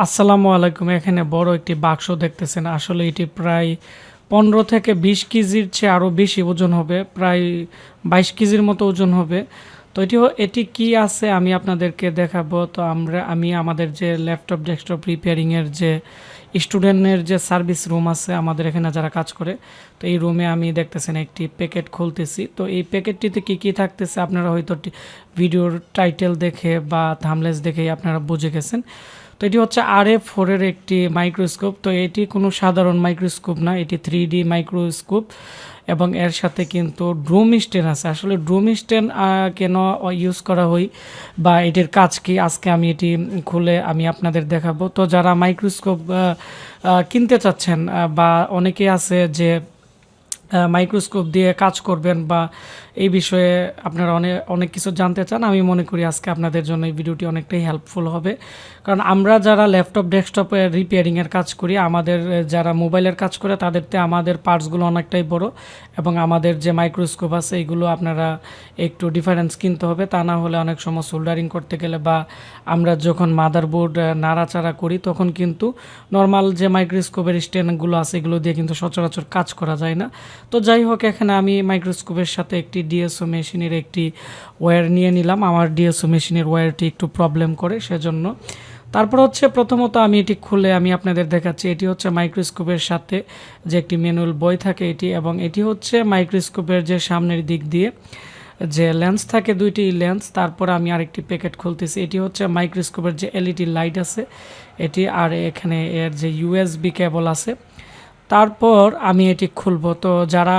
আসসালামু আলাইকুম। এখানে বড় একটি বাক্স দেখতেছেন। আসলে এটি প্রায় 15 থেকে 20 কেজির চেয়ে আরও বেশি ওজন হবে। প্রায় 22 কেজির মতো ওজন হবে। তো এটি কি আছে আমি আপনাদেরকে দেখাবো। তো আমি আমাদের যে ল্যাপটপ ডেস্কটপ রিপেয়ারিংয়ের যে স্টুডেন্টের যে সার্ভিস রুম আছে আমাদের এখানে যারা কাজ করে, তো এই রুমে আমি দেখতেছেন একটি প্যাকেট খুলতেছি। তো এই প্যাকেটটিতে কি কি থাকতেছে আপনারা হয়তো ভিডিওর টাইটেল দেখে বা থাম্বনেল দেখেই আপনারা বুঝে গেছেন। তো এটি হচ্ছে Rf4 এর একটি মাইক্রোস্কোপ। তো এটি কোনো সাধারণ মাইক্রোস্কোপ না, এটি 3D মাইক্রোস্কোপ এবং এর সাথে কিন্তু ড্রুম স্ট্যান্ড আছে। আসলে ড্রুম স্ট্যান্ড কেন ইউজ করা হয় বা এটির কাজ কি, আজকে আমি এটি খুলে আমি আপনাদের দেখাবো। তো যারা মাইক্রোস্কোপ কিনতে চাচ্ছেন বা অনেকে আছে যে মাইক্রোস্কোপ দিয়ে কাজ করবেন বা এই বিষয়ে আপনারা অনেক কিছু জানতে চান, আমি মনে করি আজকে আপনাদের জন্য এই ভিডিওটি অনেকটাই হেল্পফুল হবে। কারণ আমরা যারা ল্যাপটপ ডেস্কটপের রিপেয়ারিংয়ের কাজ করি, আমাদের যারা মোবাইলের কাজ করে তাদেরতে আমাদের পার্টসগুলো অনেকটাই বড় এবং আমাদের যে মাইক্রোস্কোপ আছে এইগুলো আপনারা একটু ডিফারেন্স কিনতে হবে। তা না হলে অনেক সময় সোল্ডারিং করতে গেলে বা আমরা যখন মাদারবোর্ড নাড়াচাড়া করি তখন কিন্তু নর্মাল যে মাইক্রোস্কোপের স্ট্যান্ডগুলো আছে এগুলো দিয়ে কিন্তু সচরাচর কাজ করা যায় না। তো যাই হোক, এখানে আমি মাইক্রোস্কোপের সাথে একটি ডিএসও মেশিনের একটি ওয়্যার নিয়ে নিলাম। আমার ডিএসও মেশিনের ওয়্যারটি একটু প্রবলেম করে সেজন্য। তারপর হচ্ছে প্রথমত আমি এটি খুলে আমি আপনাদের দেখাচ্ছি। এটি হচ্ছে মাইক্রোস্কোপের সাথে যে একটি ম্যানুয়াল বই থাকে এটি, এবং এটি হচ্ছে মাইক্রোস্কোপের যে সামনের দিক দিয়ে যে লেন্স থাকে, দুইটি লেন্স। তারপর আমি আরেকটি প্যাকেট খুলতেছি। এটি হচ্ছে মাইক্রোস্কোপের যে এলইডি লাইট আছে এটি, আর এখানে এর যে ইউএসবি কেবল আছে। তারপর আমি এটি খুলব। তো যারা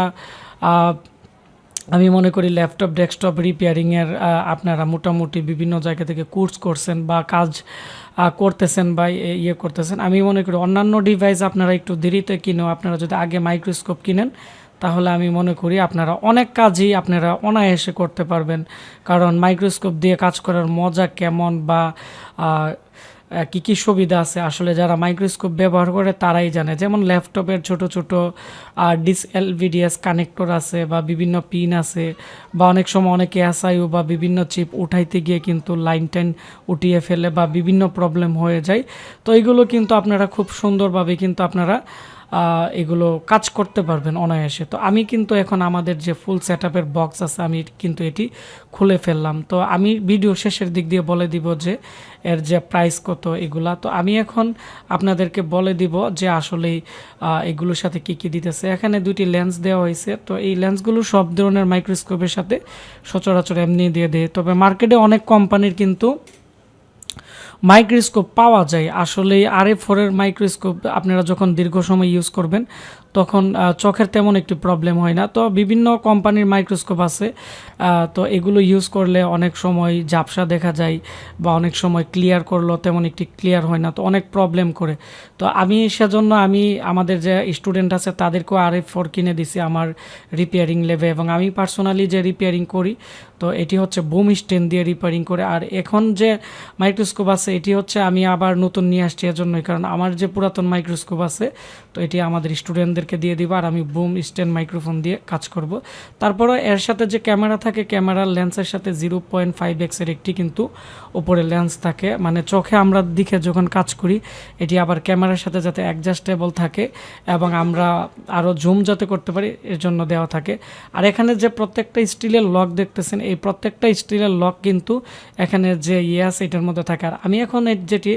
আমি মনে করি ল্যাপটপ ডেস্কটপ রিপেয়ারিংয়ের আপনারা মোটামুটি বিভিন্ন জায়গা থেকে কোর্স করছেন বা কাজ করতেছেন বা ইয়ে করতেছেন, আমি মনে করি অন্যান্য ডিভাইস আপনারা একটু দেরিতে কিনেও আপনারা যদি আগে মাইক্রোস্কোপ কিনেন তাহলে আমি মনে করি আপনারা অনেক কাজই আপনারা অনায়াসে করতে পারবেন। কারণ মাইক্রোস্কোপ দিয়ে কাজ করার মজা কেমন বা কী কী সুবিধা আছে আসলে যারা মাইক্রোস্কোপ ব্যবহার করে তারাই জানে। যেমন ল্যাপটপের ছোট ছোট এলভিডিএস কানেক্টর আছে বা বিভিন্ন পিন আছে, বা অনেক সময় অনেকে এসআইইউ বা বিভিন্ন চিপ উঠাইতে গিয়ে কিন্তু লাইন টাইন উঠিয়ে ফেলে বা বিভিন্ন প্রবলেম হয়ে যায়। তো এইগুলো কিন্তু আপনারা খুব সুন্দরভাবে কিন্তু আপনারা এগুলো কাজ করতে পারবেন অনায়াসে। তো আমি কিন্তু এখন আমাদের যে ফুল সেটআপের বক্স আছে আমি কিন্তু এটি খুলে ফেললাম। তো আমি ভিডিও শেষের দিক দিয়ে বলে দিব যে এর যে প্রাইস কত এগুলা। তো আমি এখন আপনাদেরকে বলে দিব যে আসলে এগুলোর সাথে কি কি দিতেছে। এখানে দুটি লেন্স দেওয়া হয়েছে। তো এই লেন্সগুলো সব ধরনের মাইক্রোস্কোপের সাথে সচরাচর এমনি দিয়ে দেয়, তবে মার্কেটে অনেক কোম্পানির কিন্তু মাইক্রোস্কোপ পাওয়া যায়। আসলে Rf4 এর মাইক্রোস্কোপ আপনারা যখন দীর্ঘ সময় ইউজ করবেন তখন চোখের তেমন একটি প্রবলেম হয় না। তো বিভিন্ন কোম্পানির মাইক্রোস্কোপ আছে, তো এগুলো ইউজ করলে অনেক সময় ঝাপসা দেখা যায় বা অনেক সময় ক্লিয়ার করলেও তেমন একটি ক্লিয়ার হয় না, তো অনেক প্রবলেম করে। তো সেজন্য আমি আমাদের যে স্টুডেন্ট আছে তাদেরকেও Rf4 কিনে দিছি আমার রিপেয়ারিং ল্যাবে, এবং আমি পার্সোনালি যে রিপেয়ারিং করি তো এটি হচ্ছে বুম স্ট্যান্ড দিয়ে রিপেয়ারিং করে। আর এখন যে মাইক্রোস্কোপ আছে এটি হচ্ছে আমি আবার নতুন নিয়ে আসছি এজন্যই, কারণ আমার যে পুরাতন মাইক্রোস্কোপ আছে তো এটি আমাদের স্টুডেন্টদেরকে দিয়ে দিব আর আমি বুম স্ট্যান্ড মাইক্রোফোন দিয়ে কাজ করব। তারপরে এর সাথে যে ক্যামেরা থাকে, ক্যামেরার লেন্সের সাথে 0.5x এর একটি কিন্তু উপরে লেন্স থাকে, মানে চোখে আমরা দিকে যখন কাজ করি এটি আবার ক্যামেরার সাথে যাতে অ্যাডজাস্টেবল থাকে এবং আমরা আরও জুম যাতে করতে পারি এর জন্য দেওয়া থাকে। আর এখানে যে প্রত্যেকটা স্টিলের লক দেখতেছেন এই প্রত্যেকটা স্টিলের লক কিন্তু এখানে যে আছে এটার মধ্যে থাকে। আর আমি এখন যেটি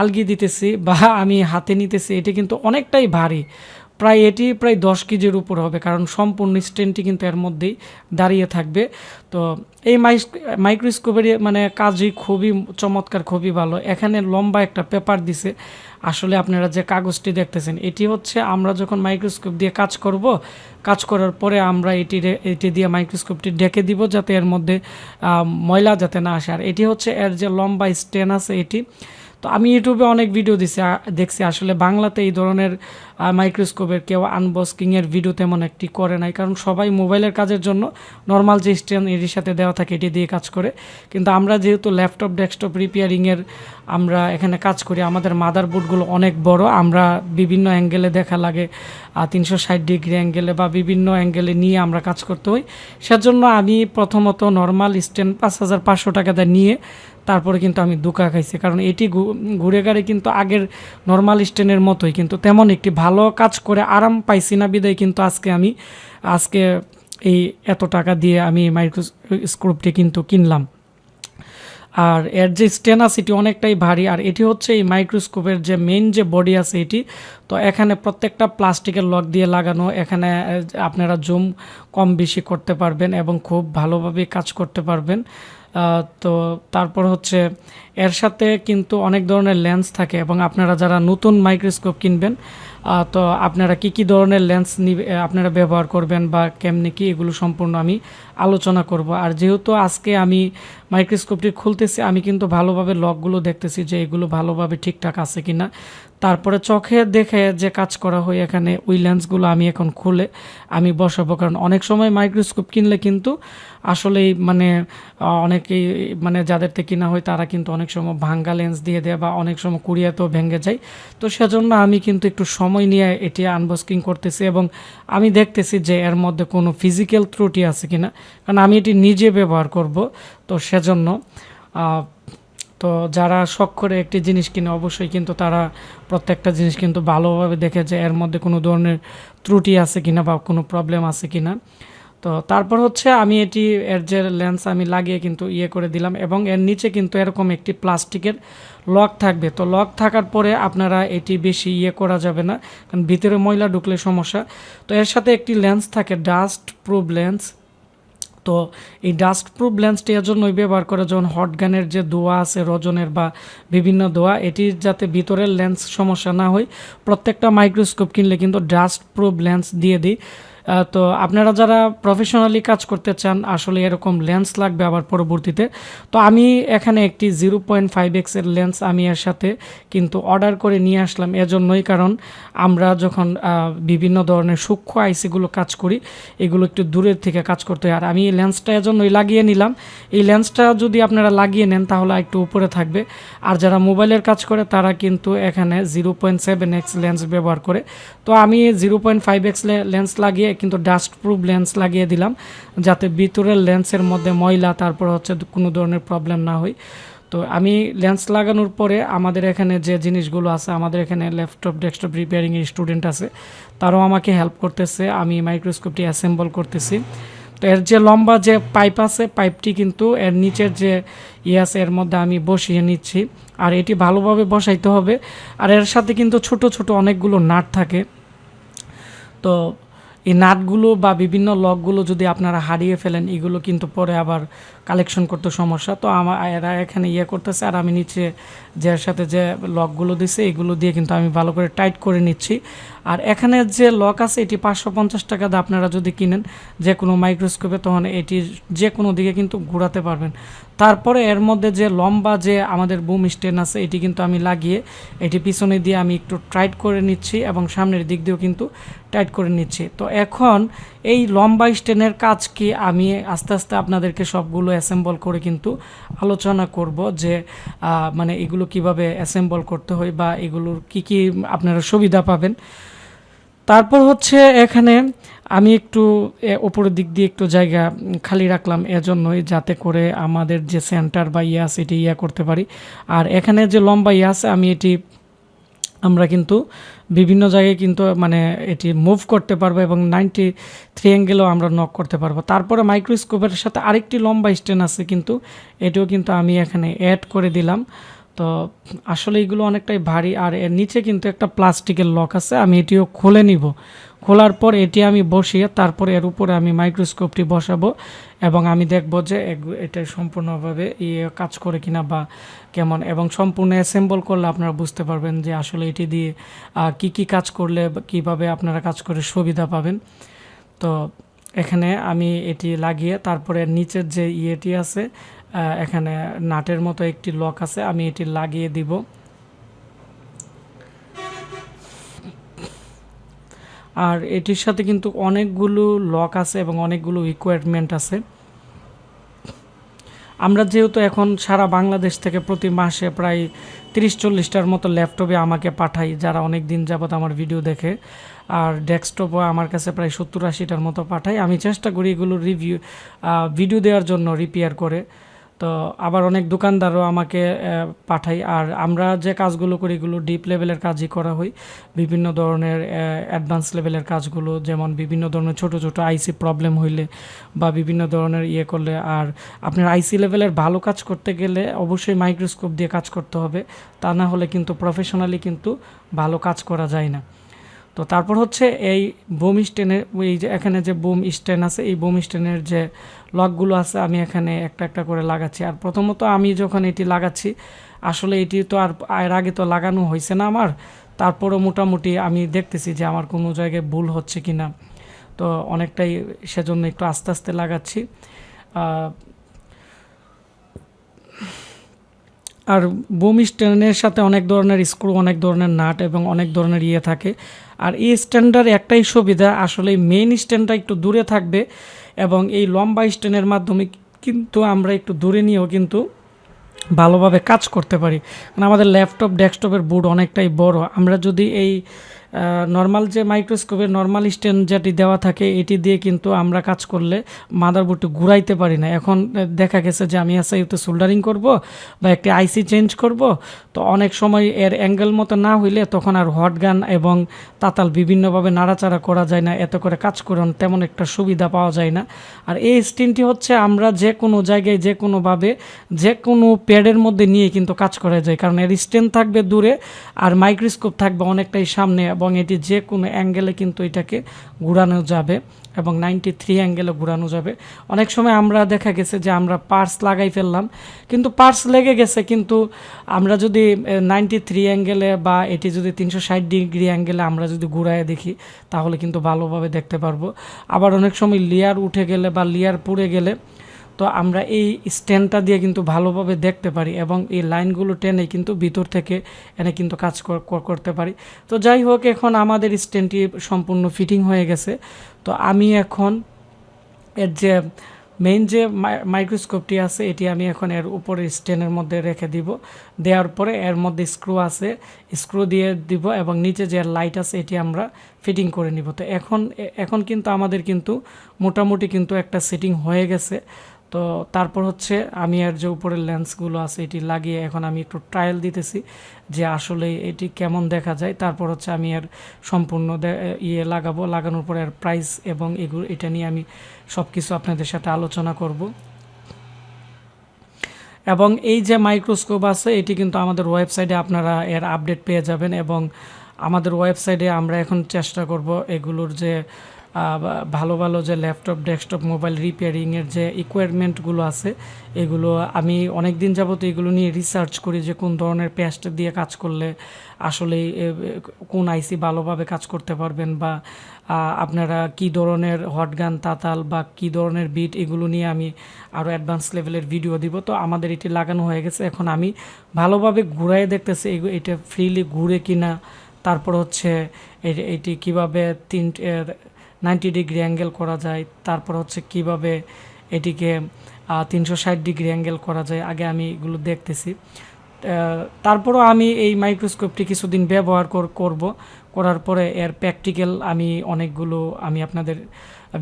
আলগি দিতেছি বা আমি হাতে নিতেছি এটি কিন্তু অনেকটাই ভারী, এটি প্রায় 10 কেজির উপর হবে, কারণ সম্পূর্ণ স্ট্যান্ডটি কিন্তু এর মধ্যেই দাঁড়িয়ে থাকবে। তো এই মাইক্রোস্কোপের মানে কাজই খুবই চমৎকার, খুবই ভালো। এখানে লম্বা একটা পেপার দিছে। আসলে আপনারা যে কাগজটি দেখতেছেন এটি হচ্ছে আমরা যখন মাইক্রোস্কোপ দিয়ে কাজ করার পরে আমরা এটি দিয়ে মাইক্রোস্কোপটি ঢেকে দিব যাতে এর মধ্যে ময়লা যাতে না আসে। আর এটি হচ্ছে এর যে লম্বা স্ট্যান্ড আছে এটি। তো আমি ইউটিউবে অনেক ভিডিও দেখছি, আসলে বাংলাতে এই ধরনের মাইক্রোস্কোপের কেউ আনবক্সিংয়ের ভিডিও তেমন একটি করে নাই, কারণ সবাই মোবাইলের কাজের জন্য নর্মাল যে স্ট্যান্ড এটির সাথে দেওয়া থাকে এটি দিয়ে কাজ করে। কিন্তু আমরা যেহেতু ল্যাপটপ ডেস্কটপ রিপেয়ারিংয়ের আমরা এখানে কাজ করি, আমাদের মাদারবোর্ডগুলো অনেক বড়, আমরা বিভিন্ন অ্যাঙ্গেলে দেখা লাগে 360 ডিগ্রি অ্যাঙ্গেলে বা বিভিন্ন অ্যাঙ্গেলে নিয়ে আমরা কাজ করতে হই। সেজন্য আমি প্রথমত নর্মাল স্ট্যান্ড 5500 টাকা দিয়ে নিয়ে তারপরে কিন্তু আমি ধোঁকা খাইছি, কারণ এটি ঘুরে গাড়ি কিন্তু আগের নর্মাল স্ট্যান্ডের মতোই, কিন্তু তেমন একটি ভালো কাজ করে আরাম পাইছি না বিদায় কিন্তু আজকে এই এত টাকা দিয়ে আমি মাইক্রোস্কোপটি কিন্তু কিনলাম। আর এর যে স্ট্যান্ড আছে এটি অনেকটাই ভারী, আর এটি হচ্ছে এই মাইক্রোস্কোপের যে মেইন যে বডি আছে এটি, তো এখানে প্রত্যেকটা প্লাস্টিকের লক দিয়ে লাগানো, এখানে আপনারা জুম কম বেশি করতে পারবেন এবং খুব ভালোভাবে কাজ করতে পারবেন। তো তারপর হচ্ছে এর সাথে কিন্তু অনেক ধরনের লেন্স থাকে, এবং আপনারা যারা নতুন মাইক্রোস্কোপ কিনবেন তো আপনারা কি ধরনের লেন্স আপনারা ব্যবহার করবেন বা কেমনে কি, এগুলো সম্পূর্ণ আমি আলোচনা করব। আর যেহেতু আজকে আমি মাইক্রোস্কোপটি খুলতেছি, আমি কিন্তু ভালোভাবে লকগুলো দেখতেছি যে এগুলো ভালোভাবে ঠিকঠাক আছে কিনা, তারপরে চোখে দেখে যে কাজ করা হয় এখানে ওই লেন্সগুলো আমি এখন খুলে আমি বসাবো। কারণ অনেক সময় মাইক্রোস্কোপ কিনলে কিন্তু আসলেই মানে অনেকেই মানে যাদের থেকে কিনা হয় তারা কিন্তু অনেক সময় ভাঙ্গা লেন্স দিয়ে দেয় বা অনেক সময় কুড়িয়াতেও ভেঙে যায়। তো সেজন্য আমি কিন্তু একটু সময় নিয়ে এটি আনবক্সিং করতেছি এবং আমি দেখতেছি যে এর মধ্যে কোনো ফিজিক্যাল ত্রুটি আছে কিনা, কারণ আমি এটি নিজে ব্যবহার করব। তো সেজন্য তো যারা শখ করে একটি জিনিস কিনে অবশ্যই কিন্তু তারা প্রত্যেকটা জিনিস কিন্তু ভালোভাবে দেখে যে এর মধ্যে কোনো ধরনের ত্রুটি আছে কিনা বা কোনো প্রবলেম আছে কিনা। তো তারপর হচ্ছে আমি এর যে লেন্স আমি লাগিয়ে কিন্তু করে দিলাম, এবং এর নিচে কিন্তু এরকম একটি প্লাস্টিকের লক থাকবে। তো লক থাকার পরে আপনারা এটি বেশি করা যাবে না, কারণ ভিতরে ময়লা ঢুকলে সমস্যা। তো এর সাথে একটি লেন্স থাকে ডাস্ট প্রুফ লেন্স। তো এই ডাস্ট প্রুফ লেন্সটি এর জন্যই ব্যবহার করে যখন হট গানের যে ধোঁয়া আছে রজনের বা বিভিন্ন ধোঁয়া, এটির যাতে ভিতরের লেন্স সমস্যা না হয়, প্রত্যেকটা মাইক্রোস্কোপ কিনলে কিন্তু ডাস্ট প্রুফ লেন্স দিয়ে দিই। তো আপনারা যারা প্রফেশনালি কাজ করতে চান আসলে এরকম লেন্স লাগবে আবার পরবর্তীতে। তো আমি এখানে একটি 0.5x এর লেন্স আমি এর সাথে কিন্তু অর্ডার করে নিয়ে আসলাম এজন্যই, কারণ আমরা যখন বিভিন্ন ধরনের সূক্ষ্ম আইসিগুলো কাজ করি এগুলো একটু দূরের থেকে কাজ করতে হয়। আর আমি এই লেন্সটা এজন্যই লাগিয়ে নিলাম। এই লেন্সটা যদি আপনারা লাগিয়ে নেন তাহলে একটু উপরে থাকবে, আর যারা মোবাইলের কাজ করে তারা কিন্তু এখানে 0.7x লেন্স ব্যবহার করে। তো আমি 0.5x লেন্স লাগিয়ে কিন্তু ডাস্ট প্রুফ লেন্স লাগিয়ে দিলাম, যাতে ভিতরের লেন্সের মধ্যে ময়লা তারপর হচ্ছে কোনো ধরনের প্রবলেম না হয়। তো আমি লেন্স লাগানোর পরে আমাদের এখানে যে জিনিসগুলো আছে, আমাদের এখানে ল্যাপটপ ডেস্কটপ রিপেয়ারিংয়ের স্টুডেন্ট আছে, তারাও আমাকে হেল্প করতেছে, আমি মাইক্রোস্কোপটি অ্যাসেম্বল করতেছি। তো এর যে লম্বা যে পাইপ আছে, পাইপটি কিন্তু এর নিচের যে আছে এর মধ্যে আমি বসিয়ে নিচ্ছি, আর এটি ভালোভাবে বসাইতে হবে। আর এর সাথে কিন্তু ছোট ছোট অনেকগুলো নাট থাকে। তো এই নাটগুলো বা বিভিন্ন লকগুলো যদি আপনারা হারিয়ে ফেলেন এগুলো কিন্তু পরে আবার কালেকশন করতে সমস্যা। তো এরা এখানে করতেছে, আর আমি নিচে যার সাথে যে লকগুলো দিছে এগুলো দিয়ে কিন্তু আমি ভালো করে টাইট করে নিচ্ছি। আর এখানে যে লক আছে এটি 550 টাকা দিয়ে আপনারা যদি কিনেন যে কোনো মাইক্রোস্কোপে, তখন এটি যে কোনো দিকে কিন্তু ঘোরাতে পারবেন। তারপরে এর মধ্যে যে লম্বা যে আমাদের বুম স্ট্যান্ড আছে এটি কিন্তু আমি লাগিয়ে এটি পিছনে দিয়ে আমি একটু টাইট করে নিচ্ছি এবং সামনের দিক দিয়েও কিন্তু টাইট করে নিচ্ছি। তো এখন এই লম্বা স্ট্যান্ডের কাজ কি আমি আস্তে আস্তে আপনাদেরকে সবগুলো অ্যাসেম্বল করে কিন্তু আলোচনা করব যে মানে এগুলো কিভাবে অ্যাসেম্বল করতে হয় বা এগুলোর কি আপনারা সুবিধা পাবেন। তারপর হচ্ছে এখানে আমি একটু ওপরের দিক দিয়ে একটু জায়গা খালি রাখলাম এজন্যই, যাতে করে আমাদের যে সেন্টার বা আছে এটি করতে পারি। আর এখানে যে লম্বা আছে আমি আমরা কিন্তু বিভিন্ন জায়গায় কিন্তু মানে এটি মুভ করতে পারবো এবং 93 অ্যাঙ্গেলও আমরা নক করতে পারবো। তারপরে মাইক্রোস্কোপের সাথে আরেকটি লম্বা স্ট্যান্ড আছে, কিন্তু এটিও কিন্তু আমি এখানে অ্যাড করে দিলাম। তো আসলে এগুলো অনেকটাই ভারী, আর এর নিচে কিন্তু একটা প্লাস্টিকের লক আছে, আমি এটিও খুলে নিব। খোলার পর এটি আমি বসিয়ে তারপরে এর উপরে আমি মাইক্রোস্কোপটি বসাবো এবং আমি দেখব যে এটা সম্পূর্ণভাবে কাজ করে কিনা বা কেমন, এবং সম্পূর্ণ অ্যাসেম্বল করলে আপনারা বুঝতে পারবেন যে আসলে এটি দিয়ে কি কাজ করলে কিভাবে আপনারা কাজ করে সুবিধা পাবেন। তো এখানে আমি এটি লাগিয়ে তারপরে নিচের যে ইয়েটি আছে এখানে নাটের মতো একটি লক আছে, আমি এটি লাগিয়ে দিব। আর এটির সাথে কিন্তু অনেকগুলো লক আছে এবং অনেকগুলো ইকুইপমেন্ট আছে। আমরা যেহেতু এখন সারা বাংলাদেশ থেকে প্রতি মাসে প্রায় 30-40টার মতো ল্যাপটপে আমাকে পাঠাই, যারা অনেক দিন যাবত আমার ভিডিও দেখে, আর ডেস্কটপও আমার কাছে প্রায় 70-80টার মতো পাঠাই। আমি চেষ্টা করি এগুলো ভিডিও দেওয়ার জন্য রিপেয়ার করে। তো আবার অনেক দোকানদারও আমাকে পাঠায়। আর আমরা যে কাজগুলো করি এগুলো ডিপ লেভেলের কাজই করা হয়, বিভিন্ন ধরনের অ্যাডভান্স লেভেলের কাজগুলো, যেমন বিভিন্ন ধরনের ছোট ছোট আইসি প্রবলেম হইলে বা বিভিন্ন ধরনের ইয়ে করলে। আর আপনার আইসি লেভেলের ভালো কাজ করতে গেলে অবশ্যই মাইক্রোস্কোপ দিয়ে কাজ করতে হবে, তা না হলে কিন্তু প্রফেশনালি কিন্তু ভালো কাজ করা যায় না। তো তারপর হচ্ছে এই বোম স্টেনের, এই যে এখানে যে বোম স্টেন আছে, এই বোম স্টেনের যে লকগুলো আছে আমি এখানে একটা একটা করে লাগাচ্ছি। আর প্রথমত আমি যখন এটি লাগাচ্ছি, আসলে এটি তো আর এর আগে তো লাগানো হয়েছে না আমার, তারপরও মোটামুটি আমি দেখতেছি যে আমার কোনো জায়গায় ভুল হচ্ছে কি না। তো অনেকটাই সেজন্য একটু আস্তে আস্তে লাগাচ্ছি। আর বোম স্ট্যান্ডের সাথে অনেক ধরনের স্ক্রু, অনেক ধরনের নাট এবং অনেক ধরনের ইয়ে থাকে। আর এই স্ট্যান্ডার একটাই সুবিধা, আসলে মেইন স্ট্যান্ডটা একটু দূরে থাকবে এবং এই লম্বা স্ট্যান্ডের মাধ্যমে কিন্তু আমরা একটু দূরে নিয়েও কিন্তু ভালোভাবে কাজ করতে পারি। কারণ আমাদের ল্যাপটপ ডেস্কটপের বোর্ড অনেকটাই বড়, আমরা যদি এই নর্মাল যে মাইক্রোস্কোপের নর্মাল স্ট্যান্ড যেটি দেওয়া থাকে এটি দিয়ে কিন্তু আমরা কাজ করলে মাদারবোর্ডটি ঘুরাইতে পারি না। এখন দেখা গেছে যে আমি এসআইতে সোল্ডারিং করব বা একটি আইসি চেঞ্জ করব, তো অনেক সময় এর অ্যাঙ্গেল মতো না হইলে তখন আর হট গান এবং তাতাল বিভিন্নভাবে নাড়াচাড়া করা যায় না, এত করে কাজ করুন তেমন একটা সুবিধা পাওয়া যায় না। আর এই স্ট্যান্ডটি হচ্ছে আমরা যে কোনো জায়গায় যে কোনোভাবে যে কোনো প্যাডের মধ্যে নিয়ে কিন্তু কাজ করা যায়, কারণ এর স্ট্যান্ড থাকবে দূরে আর মাইক্রোস্কোপ থাকবে অনেকটাই সামনে, এবং এটি যে কোনো অ্যাঙ্গেলে কিন্তু এটাকে ঘুরানো যাবে এবং 93 অ্যাঙ্গেলে ঘুরানো যাবে। অনেক সময় আমরা দেখা গেছে যে আমরা পার্স লাগাই ফেললাম, কিন্তু পার্স লেগে গেছে, কিন্তু আমরা যদি 93 অ্যাঙ্গেলে বা এটি যদি 360 ডিগ্রি অ্যাঙ্গেলে আমরা যদি ঘুরায় দেখি তাহলে কিন্তু ভালোভাবে দেখতে পারবো। আবার অনেক সময় লেয়ার উঠে গেলে বা লেয়ার পুড়ে গেলে তো আমরা এই স্ট্যান্ডটা দিয়ে কিন্তু ভালোভাবে দেখতে পারি এবং এই লাইনগুলো টেনে কিন্তু ভিতর থেকে এনে কিন্তু কাজ করতে পারি। তো যাই হোক, এখন আমাদের স্ট্যান্ডটি সম্পূর্ণ ফিটিং হয়ে গেছে। তো আমি এখন এর যে মেইন যে মাইক্রোস্কোপটি আছে এটি আমি এখন এর উপরে স্ট্যান্ডের মধ্যে রেখে দিব, দেওয়ার পরে এর মধ্যে স্ক্রু আছে, স্ক্রু দিয়ে দিব এবং নিচে যে লাইট আছে এটি আমরা ফিটিং করে নিব। তো এখন কিন্তু আমাদের কিন্তু মোটামুটি কিন্তু একটা সেটিং হয়ে গেছে। তো তারপর হচ্ছে আমি আর যে উপরের লেন্সগুলো আছে এটি লাগিয়ে এখন আমি একটু ট্রায়াল দিতেছি যে আসলে এটি কেমন দেখা যায়। তারপর হচ্ছে আমি আর সম্পূর্ণ লাগানোর পরে আর প্রাইস এবং এগুলো এটা নিয়ে আমি সব কিছু আপনাদের সাথে আলোচনা করব। এবং এই যে মাইক্রোস্কোপ আছে এটি কিন্তু আমাদের ওয়েবসাইটে আপনারা এর আপডেট পেয়ে যাবেন, এবং আমাদের ওয়েবসাইটে আমরা এখন চেষ্টা করব এগুলোর যে ভালো ভালো যে ল্যাপটপ ডেস্কটপ মোবাইল রিপেয়ারিংয়ের যে ইকুইপমেন্টগুলো আছে এগুলো আমি অনেক দিন যাবত এগুলো নিয়ে রিসার্চ করি যে কোন ধরনের পেস্ট দিয়ে কাজ করলে আসলে কোন আইসি ভালোভাবে কাজ করতে পারবেন, বা আপনারা কি ধরনের হটগান তাতাল বা কি ধরনের বিট এগুলো নিয়ে আমি আরও অ্যাডভান্স লেভেলের ভিডিও দিব। তো আমাদের এটি লাগানো হয়ে গেছে, এখন আমি ভালোভাবে ঘুরাই দেখতেছি এটা ফ্রিলি ঘুরে কিনা। তারপর হচ্ছে এটি কীভাবে 90 ডিগ্রি অ্যাঙ্গেল করা যায়, তারপর হচ্ছে কিভাবে এটিকে 360 ডিগ্রি অ্যাঙ্গেল করা যায়, আগে আমি এগুলো দেখতেছি। তারপরও আমি এই মাইক্রোস্কোপটি কিছুদিন ব্যবহার করার পরে এর প্র্যাকটিক্যাল অনেকগুলো আমি আপনাদের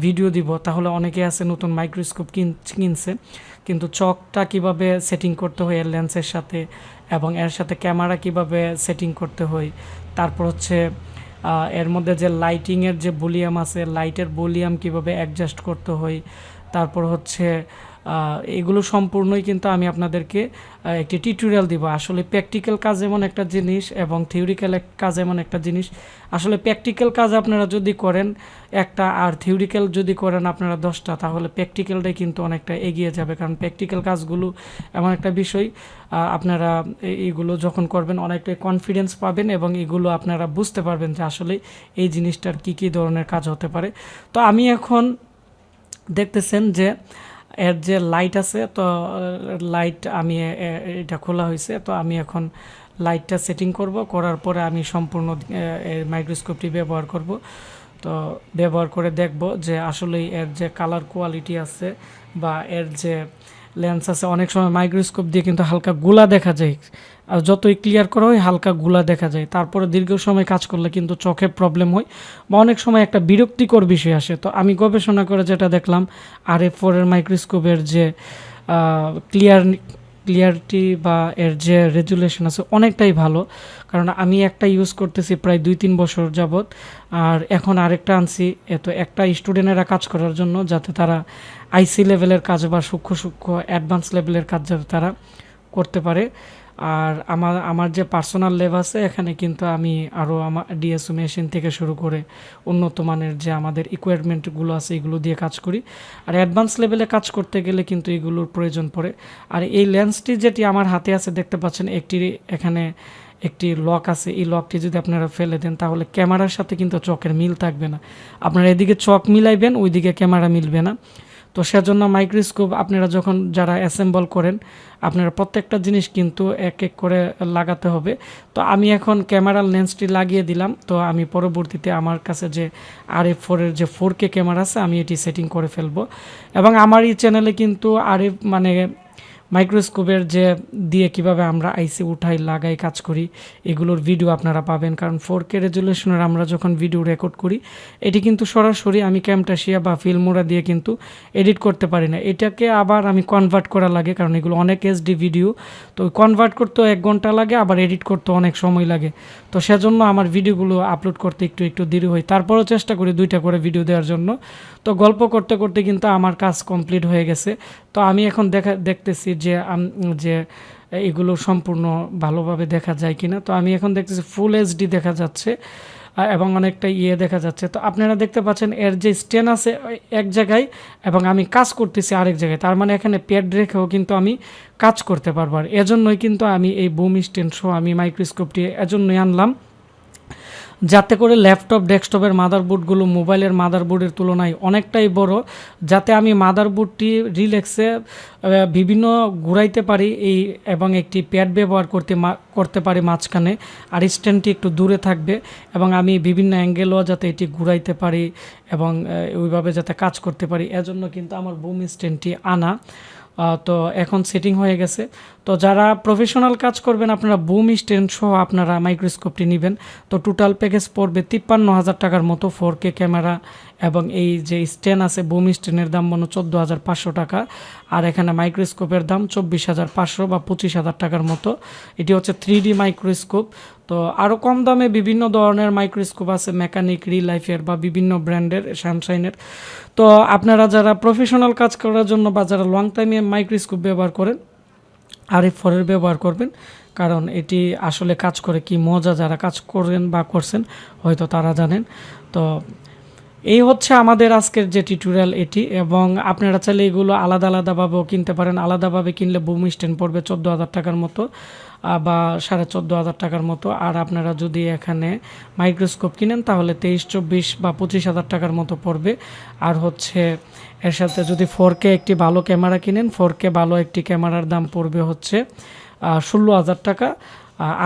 ভিডিও দিব। তাহলে অনেকে আছে নতুন মাইক্রোস্কোপ কিনছে কিন্তু চকটা কিভাবে সেটিং করতে হয় এর লেন্সের সাথে এবং এর সাথে ক্যামেরা কিভাবে সেটিং করতে হয়, তারপর হচ্ছে এর মধ্যে যে লাইটিংয়ের যে ভলিউম আছে লাইটের ভলিউম কিভাবে অ্যাডজাস্ট করতে হয়, তারপর হচ্ছে এগুলো সম্পূর্ণই কিন্তু আমি আপনাদেরকে একটি টিউটোরিয়াল দিব। আসলে প্র্যাকটিক্যাল কাজ এমন একটা জিনিস এবং থিওরিক্যাল কাজ এমন একটা জিনিস, আসলে প্র্যাকটিক্যাল কাজ আপনারা যদি করেন একটা আর থিওরিক্যাল যদি করেন আপনারা 10টা, তাহলে প্র্যাকটিক্যালটাই কিন্তু অনেকটা এগিয়ে যাবে। কারণ প্র্যাকটিক্যাল কাজগুলো এমন একটা বিষয় আপনারা এইগুলো যখন করবেন অনেকটাই কনফিডেন্স পাবেন এবং এগুলো আপনারা বুঝতে পারবেন যে আসলে এই জিনিসটার কী ধরনের কাজ হতে পারে। তো আমি এখন দেখতেছেন যে এর যে লাইট আছে, তো লাইট আমি এটা খোলা হয়েছে, তো আমি এখন লাইটটা সেটিং করার পরে আমি সম্পূর্ণ মাইক্রোস্কোপটি ব্যবহার করব। তো ব্যবহার করে দেখব যে আসলে এর যে কালার কোয়ালিটি আছে বা এর যে লেন্স আছে, অনেক সময় মাইক্রোস্কোপ দিয়ে কিন্তু হালকা গোলা দেখা যায়, আর যতই ক্লিয়ার করা হয় হালকা গোলা দেখা যায়, তারপরে দীর্ঘ সময় কাজ করলে কিন্তু চোখে প্রবলেম হয় বা অনেক সময় একটা বিরক্তিকর বিষয় আসে। তো আমি গবেষণা করে যেটা দেখলাম Rf4 এর মাইক্রোস্কোপের যে ক্লিয়ারিটি বা এর যে রেজুলেশন আছে অনেকটাই ভালো, কারণ আমি একটা ইউজ করতেছি প্রায় 2-3 বছর যাবত, আর এখন আরেকটা আনছি তো একটা স্টুডেন্টেরা কাজ করার জন্য, যাতে তারা আইসি লেভেলের কাজ বা সূক্ষ্ম সূক্ষ্ম অ্যাডভান্স লেভেলের কাজ যাতে তারা করতে পারে। আর আমার যে পার্সোনাল ল্যাব আছে এখানে কিন্তু আমি আরও আমার ডিএসও মেশিন থেকে শুরু করে উন্নত মানের যে আমাদের ইকুইপমেন্টগুলো আছে এগুলো দিয়ে কাজ করি। আর অ্যাডভান্স লেভেলে কাজ করতে গেলে কিন্তু এগুলোর প্রয়োজন পড়ে। আর এই লেন্সটি যেটি আমার হাতে আছে দেখতে পাচ্ছেন, এখানে একটি লক আছে। এই লকটি যদি আপনারা ফেলে দেন তাহলে ক্যামেরার সাথে কিন্তু চোখের মিল থাকবে না। আপনারা এদিকে চোখ মিলাইবেন, ওইদিকে ক্যামেরা মিলবে না। তো সেজন্য মাইক্রোস্কোপ আপনারা যখন যারা অ্যাসেম্বল করেন, আপনারা প্রত্যেকটা জিনিস কিন্তু এক এক করে লাগাতে হবে। তো আমি এখন ক্যামেরার লেন্সটি লাগিয়ে দিলাম। তো আমি পরবর্তীতে আমার কাছে যে Rf4 এর যে 4K ক্যামেরা আছে আমি এটি সেটিং করে ফেলবো। এবং আমার এই চ্যানেলে কিন্তু মানে মাইক্রোস্কোপের যে দিয়ে কিভাবে আমরা আইসি উঠাই লাগাই কাজ করি এগুলোর ভিডিও আপনারা পাবেন। কারণ 4K রেজুলেশনের আমরা যখন ভিডিও রেকর্ড করি এটি কিন্তু সরাসরি আমি ক্যামটাশিয়া বা ফিল্মোরা দিয়ে কিন্তু এডিট করতে পারি না, এটাকে আবার আমি কনভার্ট করা লাগে, কারণ এগুলো অনেক এইচডি ভিডিও। তো কনভার্ট করতেও 1 ঘন্টা লাগে, আবার এডিট করতেও অনেক সময় লাগে। তো সেজন্য আমার ভিডিওগুলো আপলোড করতে একটু দেরি হয়। তারপরেও চেষ্টা করি 2টা করে ভিডিও দেওয়ার জন্য। তো গল্প করতে করতে কিন্তু আমার কাজ কমপ্লিট হয়ে গেছে। তো আমি এখন দেখতেছি যে এগুলো সম্পূর্ণ ভালোভাবে দেখা যায় কিনা। তো আমি এখন দেখতেছি ফুল এইচডি দেখা যাচ্ছে এবং অনেকটা দেখা যাচ্ছে। তো আপনারা দেখতে পাচ্ছেন এর যে স্ট্যান্ড আছে এক জায়গায় এবং আমি কাজ করতেছি আরেক জায়গায়, তার মানে এখানে প্যাড রেখেও কিন্তু আমি কাজ করতে পারবো। আর এজন্যই কিন্তু আমি এই বুম স্ট্যান্ড সহ আমি মাইক্রোস্কোপটি এজন্যই আনলাম, যাতে করে ল্যাপটপ ডেস্কটপের মাদারবোর্ডগুলো মোবাইলের মাদারবোর্ডের তুলনায় অনেকটাই বড়, যাতে আমি মাদারবোর্ডটি রিল্যাক্সে বিভিন্ন ঘুরাইতে পারি এবং একটি প্যাড ব্যবহার করতে পারি মাঝখানে, আর স্ট্যান্ডটি একটু দূরে থাকবে এবং আমি বিভিন্ন অ্যাঙ্গেলও যাতে এটি ঘুরাইতে পারি এবং ওইভাবে যাতে কাজ করতে পারি, এজন্য কিন্তু আমার বুম স্ট্যান্ডটি আনা। তো এখন সেটিং হয়ে গেছে। তো যারা প্রফেশনাল কাজ করবেন আপনারা বুম স্ট্যান্ড সহ আপনারা মাইক্রোস্কোপটি নেবেন। তো টোটাল প্যাকেজ পড়বে 53,000 টাকার মতো 4K ক্যামেরা এবং এই যে স্ট্যান্ড আছে বুম স্ট্যান্ডের দাম 14,500 টাকা, আর এখানে মাইক্রোস্কোপের দাম 24,500 বা 25,000 টাকার মতো। এটি হচ্ছে 3D মাইক্রোস্কোপ। তো আরও কম দামে বিভিন্ন ধরনের মাইক্রোস্কোপ আছে, মেকানিক, রিলাইফের বা বিভিন্ন ব্র্যান্ডের, স্যামসাংয়ের। তো আপনারা যারা প্রফেশনাল কাজ করার জন্য বা যারা লং টাইমে মাইক্রোস্কোপ ব্যবহার করেন Rf4 এর ব্যবহার করবেন, কারণ এটি আসলে কাজ করে কি মজা, যারা কাজ করেন বা করছেন হয়তো তারা জানেন। তো এই হচ্ছে আমাদের আজকের যে টিউটোরিয়াল এটি, এবং আপনারা চাইলে এগুলো আলাদা আলাদাভাবেও কিনতে পারেন। আলাদাভাবে কিনলে বুম স্ট্যান্ড পড়বে 14,000 টাকার মতো বা 14,500 টাকার মতো। আর আপনারা যদি এখানে মাইক্রোস্কোপ কিনেন তাহলে 23, 24 বা 25,000 টাকার মতো পড়বে। আর হচ্ছে এর সাথে যদি 4K একটি ভালো ক্যামেরা কিনেন, 4K ভালো একটি ক্যামেরার দাম পড়বে হচ্ছে 16,000 টাকা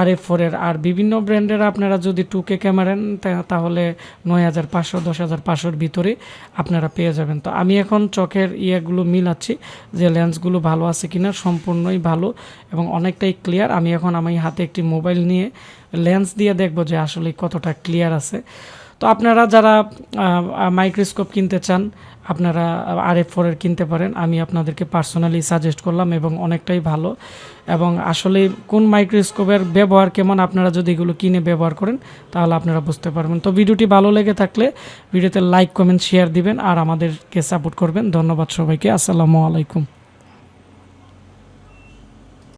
Rf4 এর। আর বিভিন্ন ব্র্যান্ডের আপনারা যদি 2K ক্যামেরা নেন তাহলে 9,500, 10,500 ভিতরে আপনারা পেয়ে যাবেন। তো আমি এখন চোখের ইয়েগুলো মিলাচ্ছি যে লেন্সগুলো ভালো আছে কিনা, সম্পূর্ণই ভালো এবং অনেকটাই ক্লিয়ার। আমি এখন আমার হাতে একটি মোবাইল নিয়ে লেন্স দিয়ে দেখব যে আসলে কতটা ক্লিয়ার আছে। তো আপনারা যারা মাইক্রোস্কোপ কিনতে চান আপনারা Rf4 এর কিনতে পারেন, আমি আপনাদেরকে পার্সোনালি সাজেস্ট করলাম এবং অনেকটাই ভালো। এবং আসলে কোন মাইক্রোস্কোপের ব্যবহার কেমন আপনারা যদি এগুলো কিনে ব্যবহার করেন তাহলে আপনারা বুঝতে পারবেন। তো ভিডিওটি ভালো লেগে থাকলে ভিডিওতে লাইক, কমেন্ট, শেয়ার দিবেন আর আমাদেরকে সাপোর্ট করবেন। ধন্যবাদ সবাইকে। আসসালামু আলাইকুম।